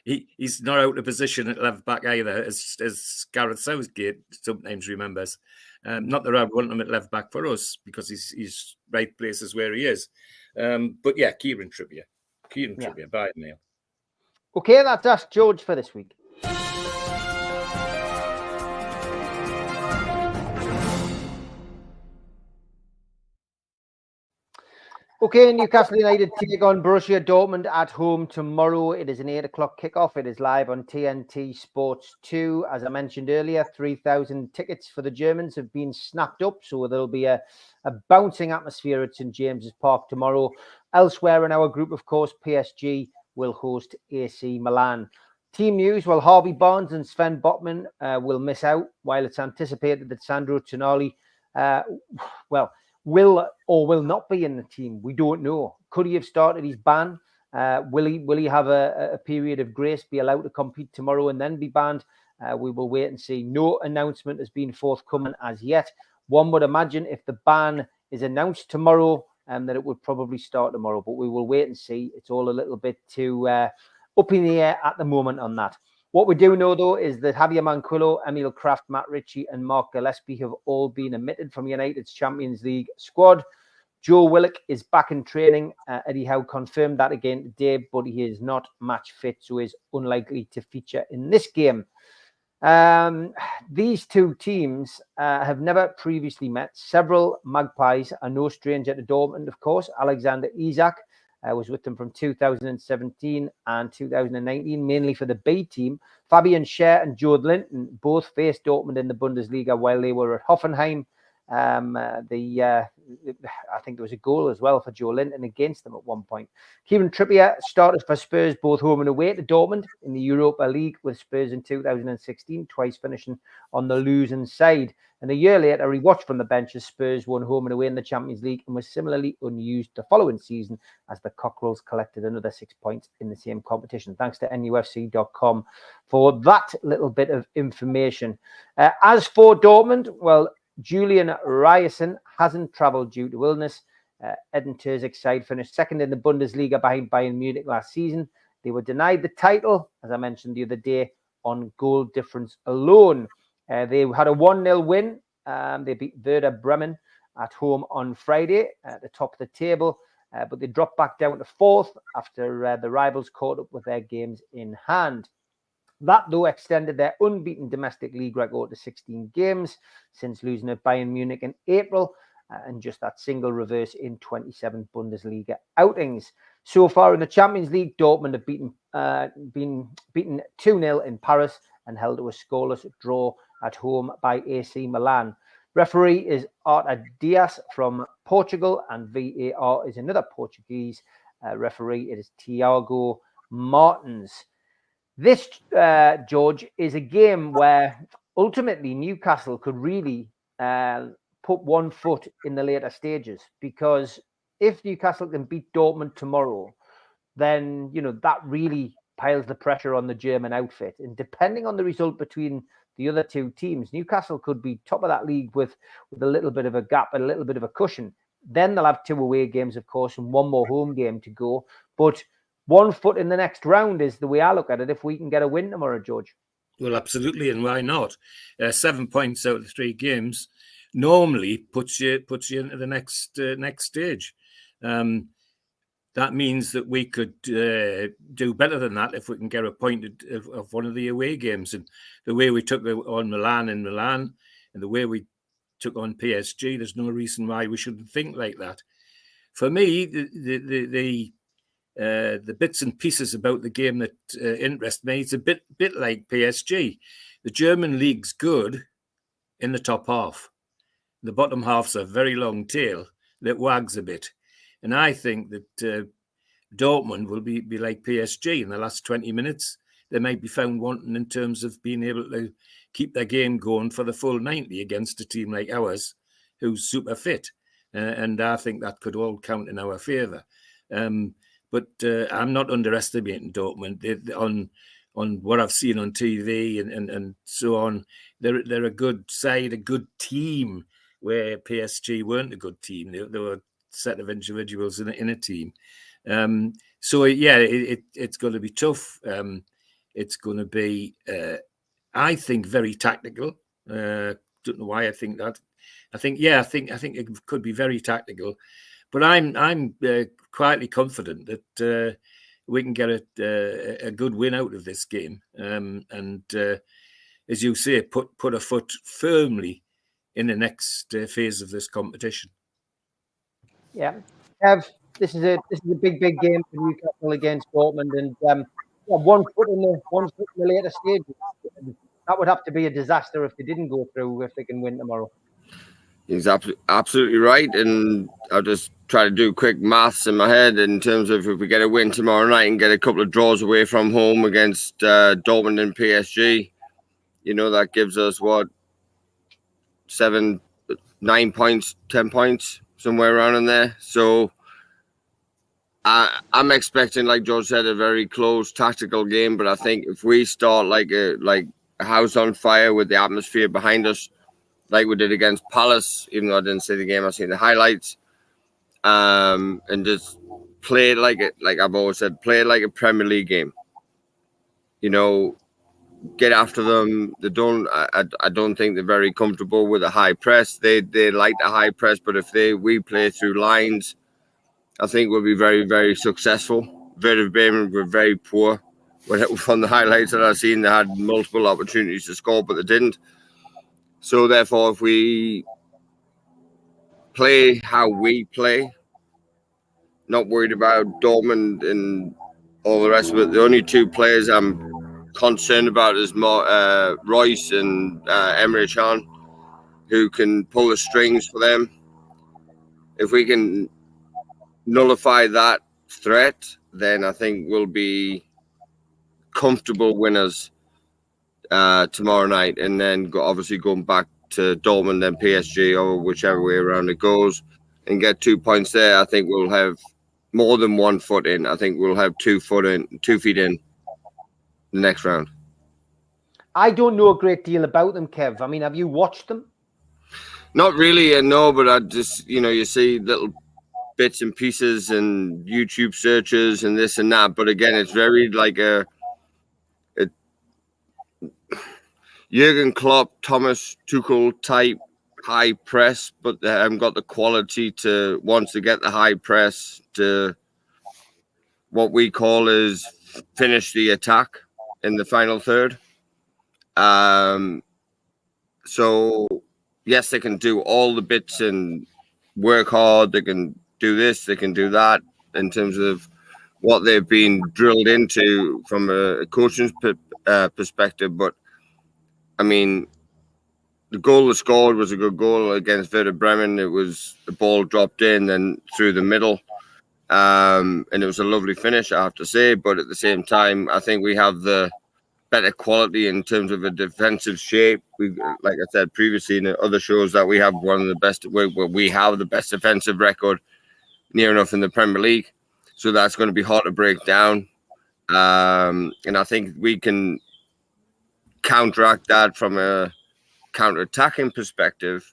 [SPEAKER 4] He's not out of position at left back either, as Gareth Southgate sometimes remembers. Not that I want him at left back for us because he's right places where he is. But yeah, Kieran Trippier, by mail.
[SPEAKER 3] Okay, that's Ask George for this week. Okay, Newcastle United take on Borussia Dortmund at home tomorrow. It is an 8 o'clock kickoff. It is live on TNT Sports 2. As I mentioned earlier, 3,000 tickets for the Germans have been snapped up, so there'll be a bouncing atmosphere at St James's Park tomorrow. Elsewhere in our group, of course, PSG will host AC Milan. Team news, well, Harvey Barnes and Sven Botman will miss out, while it's anticipated that Sandro Tonali, will or will not be in the team. We don't know. Could he have started his ban? Will he have a period of grace, be allowed to compete tomorrow and then be banned? We will wait and see. No announcement has been forthcoming as yet. One would imagine if the ban is announced tomorrow, that it would probably start tomorrow, but we will wait and see. It's all a little bit too up in the air at the moment on that. What we do know, though, is that Javier Manquillo, Emil Kraft, Matt Ritchie and Mark Gillespie have all been omitted from United's Champions League squad. Joe Willock is back in training. Eddie Howe confirmed that again today, but he is not match fit, so is unlikely to feature in this game. These two teams have never previously met. Several Magpies are no stranger to Dortmund, of course. Alexander Isak was with them from 2017 and 2019, mainly for the B team. Fabian Schär and Joe Linton both faced Dortmund in the Bundesliga while they were at Hoffenheim. I think there was a goal as well for Joe Linton against them at one point. Kieran Trippier started for Spurs both home and away to Dortmund in the Europa League with Spurs in 2016, twice finishing on the losing side. And a year later, he watched from the bench as Spurs won home and away in the Champions League and was similarly unused the following season as the Cockerels collected another 6 points in the same competition. Thanks to NUFC.com for that little bit of information. As for Dortmund, well, Julian Ryerson hasn't travelled due to illness. Edin Terzic's side finished second in the Bundesliga behind Bayern Munich last season. They were denied the title, as I mentioned the other day, on goal difference alone. They had a 1-0 win. They beat Werder Bremen at home on Friday at the top of the table, but they dropped back down to fourth after the rivals caught up with their games in hand. That, though, extended their unbeaten domestic league record to 16 games since losing at Bayern Munich in April, and just that single reverse in 27 Bundesliga outings. So far in the Champions League, Dortmund have been beaten 2-0 in Paris and held to a scoreless draw at home by AC Milan. Referee is Arta Dias from Portugal, and VAR is another Portuguese referee. It is Tiago Martins. This, George, is a game where ultimately Newcastle could really put one foot in the later stages, because if Newcastle can beat Dortmund tomorrow, then, you know, that really piles the pressure on the German outfit. And depending on the result between the other two teams, Newcastle could be top of that league with a little bit of a gap and a little bit of a cushion. Then they'll have 2 away games, of course, and 1 more home game to go. But 1 foot in the next round is the way I look at it, if we can get a win tomorrow, George.
[SPEAKER 4] Well, absolutely, and why not? 7 points out of 3 games normally puts you into the next stage. That means that we could do better than that if we can get a point of one of the away games. And the way we took on Milan in Milan, and the way we took on PSG, there's no reason why we shouldn't think like that. For me, the bits and pieces about the game that interest me, it's a bit like PSG. The German league's good in the top half. The bottom half's a very long tail that wags a bit. And I think that Dortmund will be like PSG in the last 20 minutes. They might be found wanting in terms of being able to keep their game going for the full 90 against a team like ours, who's super fit. And I think that could all count in our favour. But I'm not underestimating Dortmund. On what I've seen on TV and so on, they're a good side, a good team, where PSG weren't a good team. They were a set of individuals in a team. So yeah, it's going to be tough. It's going to be, I think, very tactical. Don't know why I think that. I think it could be very tactical. But I'm quietly confident that we can get a good win out of this game, and as you say, put a foot firmly in the next phase of this competition.
[SPEAKER 3] Yeah, this is a big game for Newcastle against Dortmund, and 1 foot in the later stage. That would have to be a disaster if they didn't go through. If they can win tomorrow.
[SPEAKER 5] He's absolutely right, and I'll just try to do quick maths in my head in terms of if we get a win tomorrow night and get a couple of draws away from home against Dortmund and PSG, you know, that gives us what, 7, 9 points, 10 points, somewhere around in there. So I'm expecting, like George said, a very close tactical game. But I think if we start like a house on fire with the atmosphere behind us, like we did against Palace, even though I didn't see the game, I've seen the highlights, and just play like I've always said, play like a Premier League game. You know, get after them. They don't. I don't think they're very comfortable with a high press. They like the high press, but if we play through lines, I think we'll be very, very successful. Werder Bremen were very poor. From the highlights that I've seen, they had multiple opportunities to score, but they didn't. So therefore, if we play how we play, not worried about Dortmund and all the rest of it. The only two players I'm concerned about is Royce and Emre Can, who can pull the strings for them. If we can nullify that threat, then I think we'll be comfortable winners tomorrow night, and then obviously going back to Dortmund, then PSG, or whichever way around it goes, and get 2 points there. I think we'll have more than 1 foot in. I think we'll have 2 feet in the next round.
[SPEAKER 3] I don't know a great deal about them, Kev. I mean, have you watched them?
[SPEAKER 5] Not really, no, but I just, you see little bits and pieces and YouTube searches and this and that. But again, it's very like a Jurgen Klopp, Thomas Tuchel type high press, but they haven't got the quality to, once they get the high press, to what we call is finish the attack in the final third. So yes, they can do all the bits and work hard. They can do this, they can do that in terms of what they've been drilled into from a coaching perspective. But I mean, the goal they scored was a good goal against Werder Bremen. It was the ball dropped in and through the middle. And it was a lovely finish, I have to say. But at the same time, I think we have the better quality in terms of a defensive shape. Like I said previously in other shows, that we have one of the best, we have the best defensive record near enough in the Premier League. So that's going to be hard to break down. And I think we can counteract that from a counter-attacking perspective.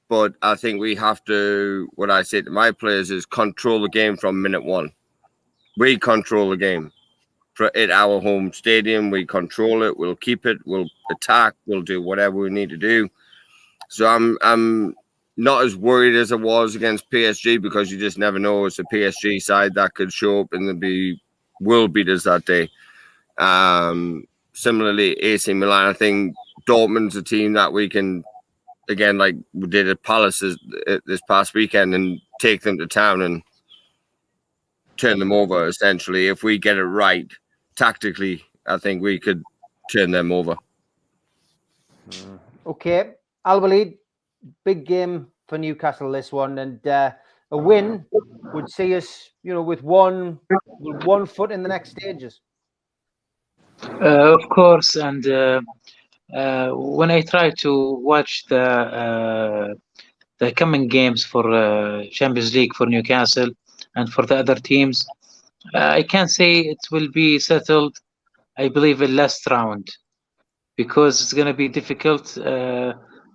[SPEAKER 5] But I think we have to, what I say to my players is control the game from minute one. We control the game. At our home stadium, we control it, we'll keep it, we'll attack, we'll do whatever we need to do. So I'm not as worried as I was against PSG, because you just never know. It's a PSG side that could show up and be world beaters that day. Similarly, AC Milan, I think Dortmund's a team that we can, again, like we did at Palace this past weekend, and take them to town and turn them over, essentially. If we get it right tactically, I think we could turn them over.
[SPEAKER 3] Okay. Al-Walid, big game for Newcastle, this one, and a win would see us, with one foot in the next stages.
[SPEAKER 6] Of course, and when I try to watch the coming games for Champions League for Newcastle and for the other teams, I can't say it will be settled, I believe, in last round, because it's going to be difficult.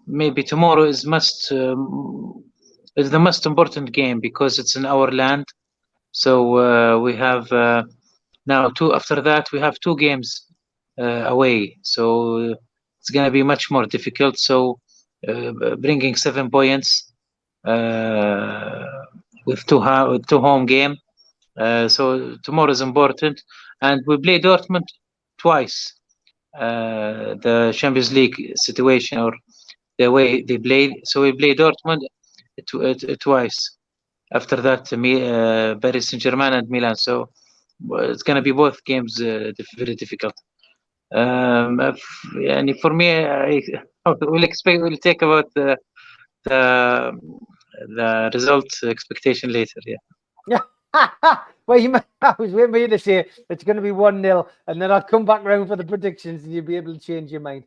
[SPEAKER 6] Maybe tomorrow is the most important game, because it's in our land. So we have now after that we have 2 games away. So it's going to be much more difficult. So bringing 7 points with two home game. So tomorrow is important, and we play Dortmund twice. The Champions League situation, or the way they play. So we play Dortmund twice. After that, Paris Saint-Germain and Milan. So it's going to be both games very difficult. And for me, we'll take about the result expectation later. Yeah.
[SPEAKER 3] Well, I was waiting for you to say it's going to be 1-0, and then I'll come back around for the predictions, and you'll be able to change your mind.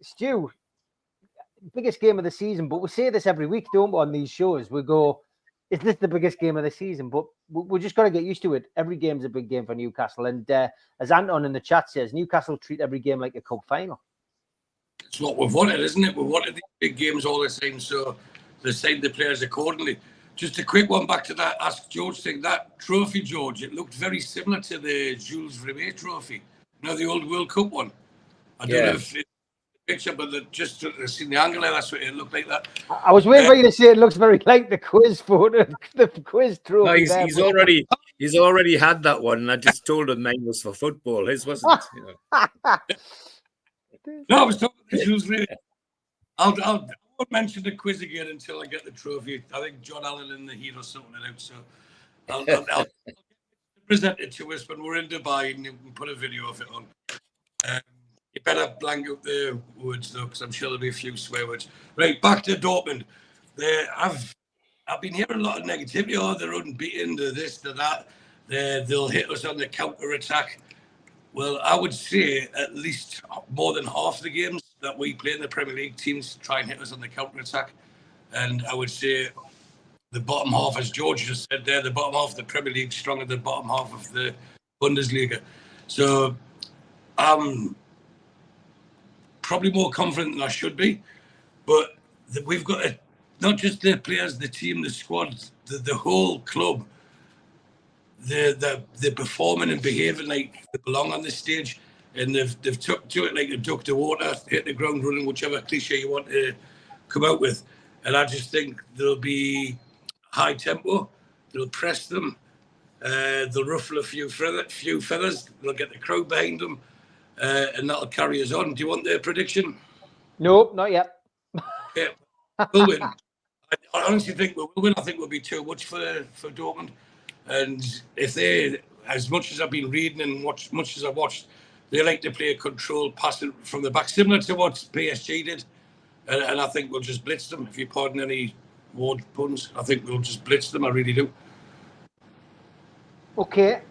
[SPEAKER 3] Stu, biggest game of the season, but we say this every week, don't we, on these shows? We go, is this the biggest game of the season? But we just got to get used to it. Every game's a big game for Newcastle, and as Anton in the chat says, Newcastle treat every game like a cup final.
[SPEAKER 7] It's what we've wanted, isn't it? We've wanted these big games all the time, so they sign the players accordingly. Just a quick one back to that Ask George thing. That trophy, George, it looked very similar to the Jules Rimet trophy. The old World Cup one. I don't know if it's a picture, but just seen the angle there, that's what it looked like. That
[SPEAKER 3] I was waiting for you to say it looks very like the quiz photo, the quiz trophy.
[SPEAKER 4] No,
[SPEAKER 3] there,
[SPEAKER 4] he's
[SPEAKER 3] but-
[SPEAKER 4] already had that one, and I just told him mine was for football. His wasn't. You know.
[SPEAKER 7] No, I was talking to Shrewsbury. I won't mention the quiz again until I get the trophy. I think John Allen and the Heat are sorting it out, so I'll present it to us when we're in Dubai and you can put a video of it on. You better blank out the words though, because I'm sure there'll be a few swear words. Right, back to Dortmund. I've been hearing a lot of negativity. Oh, they're unbeaten, they're this, they're that. They'll hit us on the counter attack. Well, I would say at least more than half the games that we play in the Premier League, teams try and hit us on the counter attack. And I would say the bottom half, as George just said there, the bottom half of the Premier League stronger than the bottom half of the Bundesliga. So I'm probably more confident than I should be. But we've got not just the players, the team, the squad, the whole club. They're performing and behaving like they belong on this stage, and they've took to it like a duck to water, hit the ground running, whichever cliche you want to come out with. And I just think there'll be high tempo. They'll press them. They'll ruffle a few feathers. They'll get the crowd behind them, and that'll carry us on. Do you want their prediction?
[SPEAKER 3] No, not yet.
[SPEAKER 7] Yeah, we'll win. I honestly think we'll win. I think we'll be too much for Dortmund. And if they, as much as I've been reading and much as I've watched, they like to play a control passing from the back, similar to what PSG did. And I think we'll just blitz them. If you pardon any word puns, I think we'll just blitz them. I really do.
[SPEAKER 3] Okay.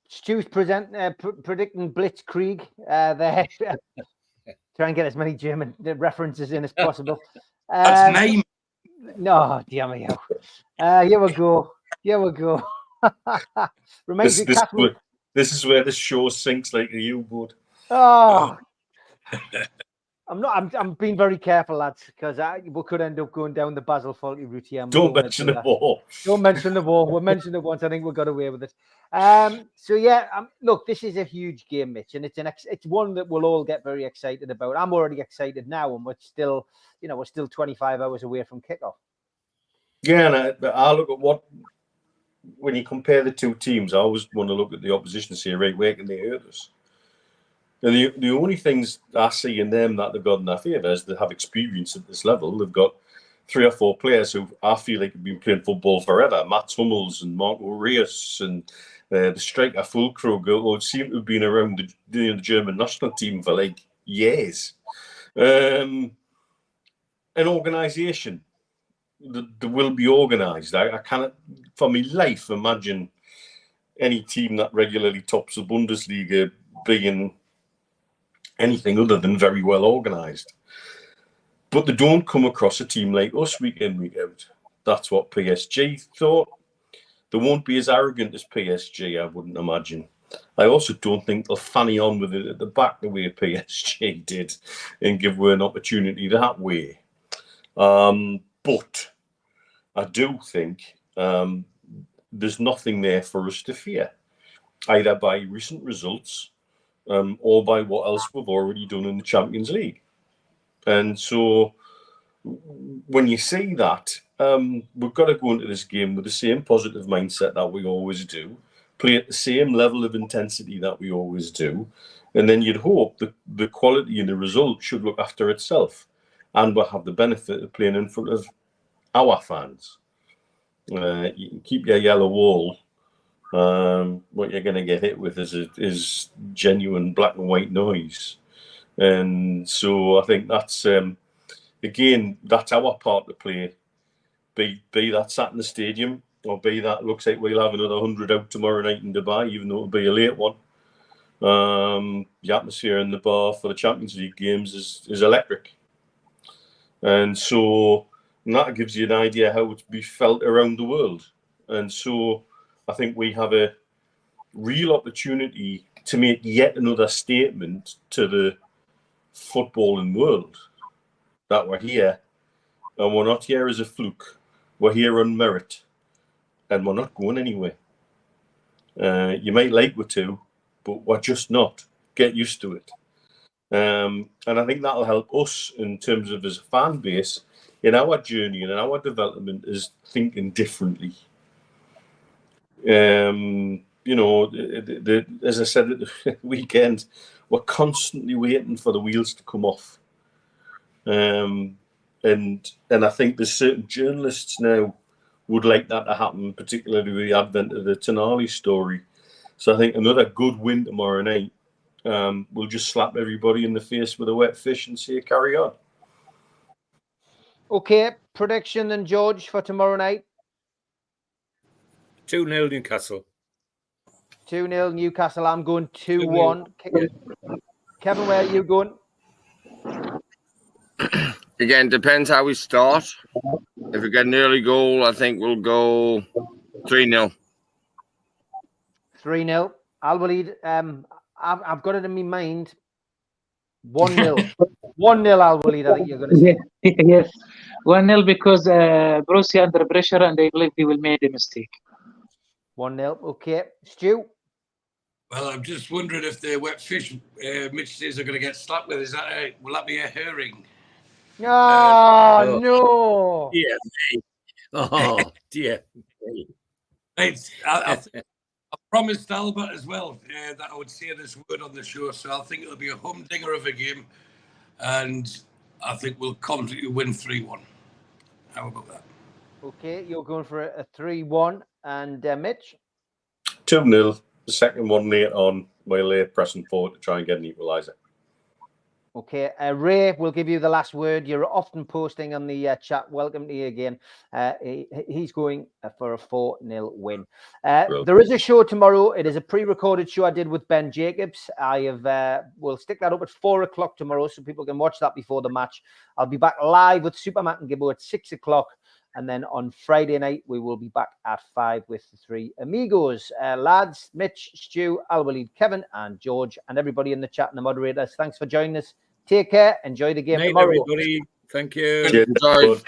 [SPEAKER 3] Stu's predicting Blitzkrieg. There. Try and get as many German references in as possible.
[SPEAKER 7] That's name.
[SPEAKER 3] No, damn it. Here we go. Here we go.
[SPEAKER 8] This is where the show sinks like a U-boat.
[SPEAKER 3] Oh, I'm being very careful, lads, because we could end up going down the Basil Fawlty route here.
[SPEAKER 8] Don't mention the war.
[SPEAKER 3] Don't mention the war. We mentioned it once. I think we got away with it. So yeah, look, this is a huge game, Mitch, and it's one that we'll all get very excited about. I'm already excited now, and we're still 25 hours away from kickoff.
[SPEAKER 8] Yeah, and I look at when you compare the two teams, I always want to look at the opposition and say, right, where can they hurt us? And the only things I see in them that they've got in their favour is they have experience at this level. They've got 3 or 4 players who I feel like have been playing football forever. Mats Hummels and Marco Reus and the striker Füllkrug, who seem to have been around the German national team for like years. An organisation. They will be organised. I cannot, for my life, imagine any team that regularly tops the Bundesliga being anything other than very well organised. But they don't come across a team like us week in, week out. That's what PSG thought. They won't be as arrogant as PSG, I wouldn't imagine. I also don't think they'll fanny on with it at the back the way PSG did and give away an opportunity that way. But I do think there's nothing there for us to fear, either by recent results or by what else we've already done in the Champions League. And so when you see that, we've got to go into this game with the same positive mindset that we always do, play at the same level of intensity that we always do, and then you'd hope that the quality and the result should look after itself, and we'll have the benefit of playing in front of our fans. You can keep your yellow wall. What you're going to get hit with is genuine black and white noise. And so I think that's, again, that's our part to play. Be that sat in the stadium, or be that looks like we'll have another 100 out tomorrow night in Dubai, even though it'll be a late one. The atmosphere in the bar for the Champions League games is electric. And so that gives you an idea how it's be felt around the world. And so I think we have a real opportunity to make yet another statement to the footballing world that we're here, and we're not here as a fluke. We're here on merit, and we're not going anywhere. You might like we're to, but we're just not. Get used to it. And I think that'll help us in terms of as a fan base in our journey and in our development is thinking differently. You know, as I said at the weekend, we're constantly waiting for the wheels to come off. And I think there's certain journalists now would like that to happen, particularly with the advent of the Tonali story. So I think another good win tomorrow night will just slap everybody in the face with a wet fish and say, carry on.
[SPEAKER 3] Okay, prediction then, George, for tomorrow night?
[SPEAKER 4] 2-0 Newcastle.
[SPEAKER 3] 2-0 Newcastle. I'm going 2-1. Kevin, where are you going?
[SPEAKER 5] Again, depends how we start. If we get an early goal, I think we'll go 3-0.
[SPEAKER 3] 3-0. Al-Walid, I've got it in my mind. 1-0. 1-0 Al-Walid, I think you're going to say.
[SPEAKER 6] Yes. 1-0 because Borussia under pressure and I believe they will make a mistake.
[SPEAKER 3] 1-0. Okay. Stu?
[SPEAKER 7] Well, I'm just wondering if the wet fish Mitch says are going to get slapped with. Will that be a herring?
[SPEAKER 3] Oh, no.
[SPEAKER 4] Yeah. Oh, dear.
[SPEAKER 7] I promised Albert as well that I would say this word on the show, so I think it'll be a humdinger of a game, and I think we'll comfortably win 3-1. How about that?
[SPEAKER 3] Okay, you're going for a 3-1, and Mitch?
[SPEAKER 8] 2-0. The second one later on, while pressing forward to try and get an equaliser.
[SPEAKER 3] Okay, Ray, we'll give you the last word. You're often posting on the chat. Welcome to you again. He's going for a 4-0 win. There is a show tomorrow. It is a pre-recorded show I did with Ben Jacobs. We'll stick that up at 4 o'clock tomorrow so people can watch that before the match. I'll be back live with Super Matt and Gibbo at 6 o'clock. And then on Friday night, we will be back at 5 with the three amigos. Lads, Mitch, Stu, Al-Walid, Kevin, and George, and everybody in the chat and the moderators. Thanks for joining us. Take care. Enjoy the game tomorrow.
[SPEAKER 4] Everybody. Thank you.
[SPEAKER 5] Enjoy.